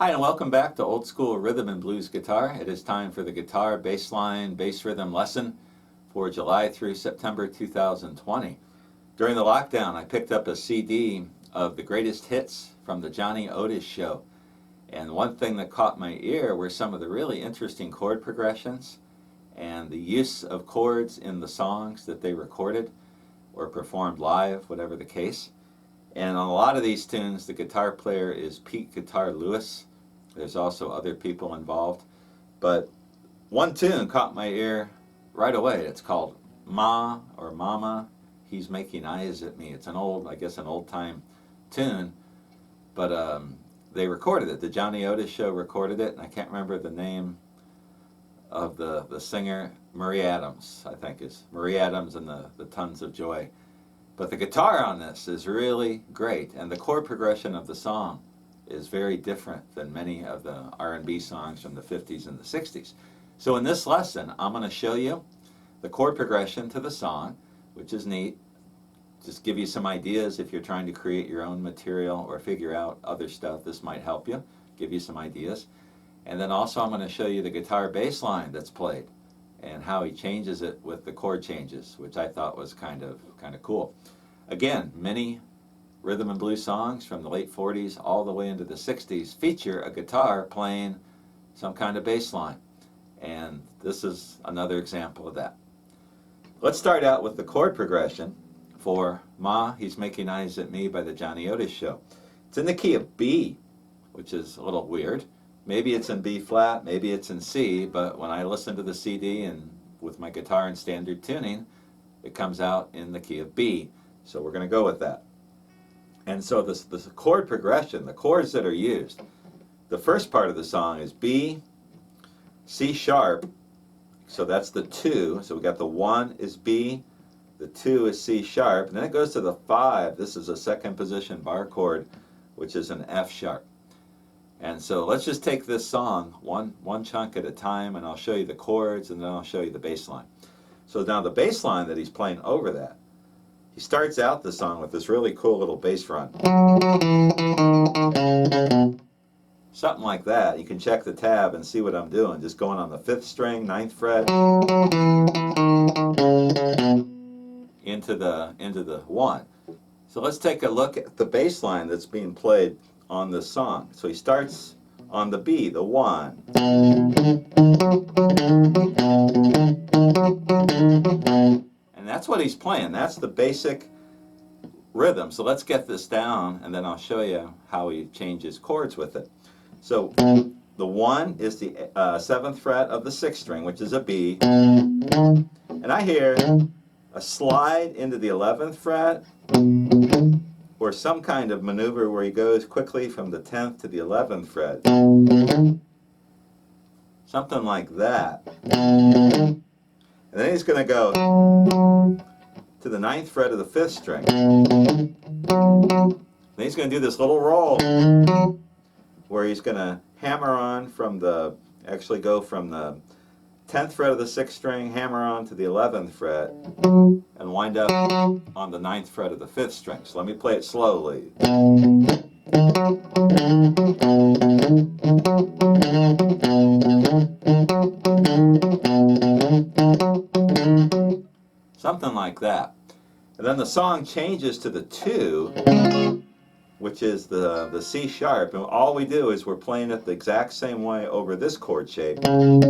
Hi, and welcome back to Old School Rhythm and Blues Guitar. It is time for the guitar bass line bass rhythm lesson for July through September 2020. During the lockdown, I picked up a CD of the greatest hits from the Johnny Otis show. And one thing that caught my ear were some of the really interesting chord progressions and the use of chords in the songs that they recorded or performed live, whatever the case. And on a lot of these tunes, the guitar player is Pete Guitar Lewis. There's also other people involved. But one tune caught my ear right away. It's called Ma or Mama, He's Making Eyes at Me. It's an old-time tune. But they recorded it. The Johnny Otis show recorded it, and I can't remember the name of the singer. Marie Adams, I think, is Marie Adams and the Tons of Joy. But the guitar on this is really great, and the chord progression of the song is very different than many of the R&B songs from the 50s and the 60s. So in this lesson, I'm going to show you the chord progression to the song, which is neat. Just give you some ideas if you're trying to create your own material or figure out other stuff. This might help you, give you some ideas. And then also I'm going to show you the guitar bass line that's played and how he changes it with the chord changes, which I thought was kind of cool. Again, many rhythm and blues songs from the late 40s all the way into the 60s feature a guitar playing some kind of bass line. And this is another example of that. Let's start out with the chord progression for Ma, He's Making Eyes at Me by the Johnny Otis show. It's in the key of B, which is a little weird. Maybe it's in B flat, maybe it's in C, but when I listen to the CD and with my guitar in standard tuning, it comes out in the key of B. So we're going to go with that. And so this chord progression, the chords that are used, the first part of the song is B, C sharp, so that's the 2. So we got the 1 is B, the 2 is C sharp, and then it goes to the 5. This is a second position bar chord, which is an F sharp. And so let's just take this song one chunk at a time, and I'll show you the chords, and then I'll show you the bass line. So now the bass line that he's playing over that, he starts out the song with this really cool little bass run. Something like that. You can check the tab and see what I'm doing. Just going on the 5th string, 9th fret, into the 1. So let's take a look at the bass line that's being played on this song. So he starts on the B, the 1. And that's what he's playing. That's the basic rhythm. So let's get this down, and then I'll show you how he changes chords with it. So the 1 is the 7th fret of the 6th string, which is a B. And I hear a slide into the 11th fret, or some kind of maneuver where he goes quickly from the 10th to the 11th fret. Something like that. And then he's going to go to the 9th fret of the 5th string. Then he's going to do this little roll where he's going to hammer on from the 10th fret of the 6th string, hammer on to the 11th fret, and wind up on the 9th fret of the 5th string. So let me play it slowly. Something like that. And then the song changes to the 2, which is the C sharp, and all we do is we're playing it the exact same way over this chord shape. And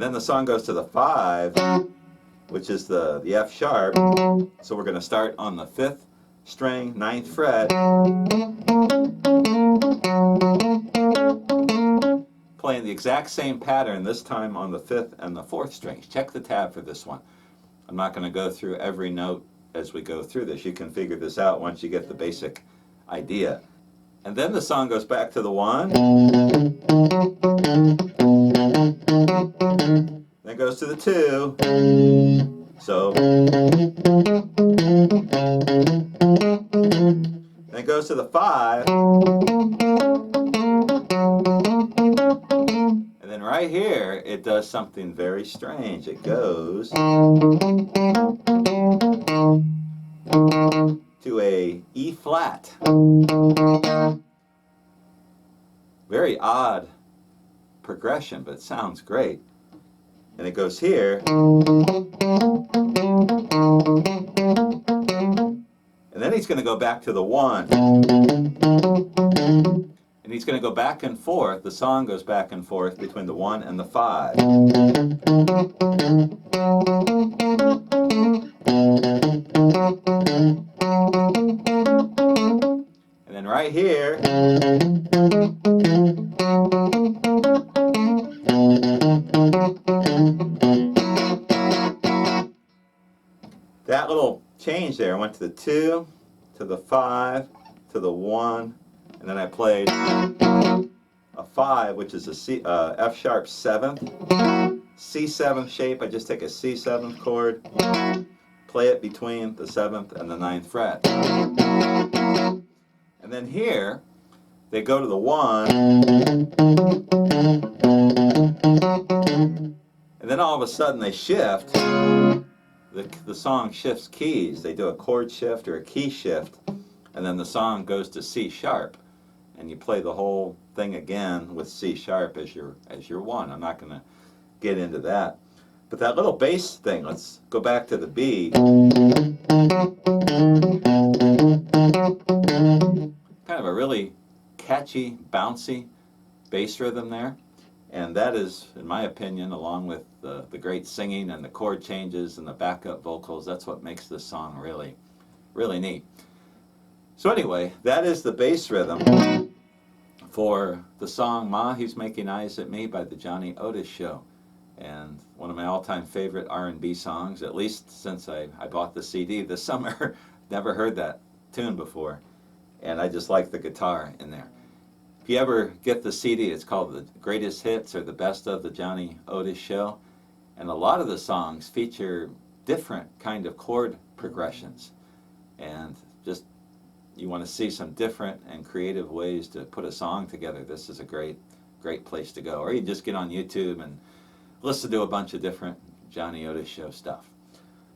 then the song goes to the 5, which is the F sharp. So we're going to start on the 5th string, 9th fret, playing the exact same pattern, this time on the 5th and the 4th strings. Check the tab for this one. I'm not going to go through every note as we go through this. You can figure this out once you get the basic idea. And then the song goes back to the 1. Then goes to the 2. So. Then goes to the 5. And then right here, it does something very strange. It goes to a E flat. Very odd progression, but it sounds great. And it goes here. And then he's going to go back to the 1. And he's going to go back and forth. The song goes back and forth between the 1 and the 5. And then right here, that little change there, I went to the 2, to the 5, to the 1, and then I played a 5, which is a C, F sharp 7th, C7 shape. I just take a C7 chord, play it between the 7th and the 9th fret. And then here, they go to the 1, and then all of a sudden they shift. The song shifts keys. They do a chord shift or a key shift, and then the song goes to C sharp, and you play the whole thing again with C sharp as your 1. I'm not going to get into that. But that little bass thing, let's go back to the B. Kind of a really catchy, bouncy bass rhythm there. And that is, in my opinion, along with the great singing and the chord changes and the backup vocals, that's what makes this song really, really neat. So anyway, that is the bass rhythm for the song Ma, He's Making Eyes at Me by the Johnny Otis Show. And one of my all-time favorite R&B songs, at least since I bought the CD this summer. Never heard that tune before. And I just like the guitar in there. If you ever get the CD, it's called The Greatest Hits or The Best of the Johnny Otis Show. And a lot of the songs feature different kind of chord progressions. And just, you want to see some different and creative ways to put a song together, this is a great place to go. Or you just get on YouTube and listen to a bunch of different Johnny Otis Show stuff.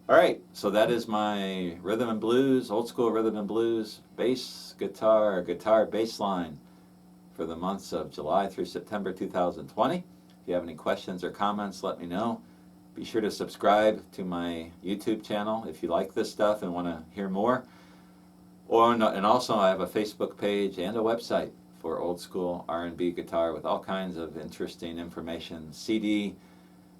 All right, so that is my rhythm and blues, old school rhythm and blues, bass, guitar bass line for the months of July through September 2020. If you have any questions or comments, let me know. Be sure to subscribe to my YouTube channel if you like this stuff and want to hear more. And also I have a Facebook page and a website for old school R&B guitar with all kinds of interesting information, CD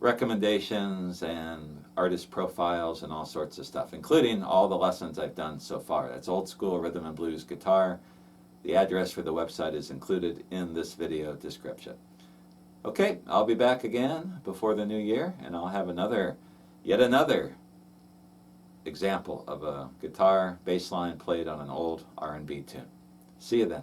recommendations and artist profiles and all sorts of stuff, including all the lessons I've done so far. That's old school rhythm and blues guitar. The address for the website is included in this video description. Okay, I'll be back again before the new year, and I'll have yet another example of a guitar bass line played on an old R&B tune. See you then.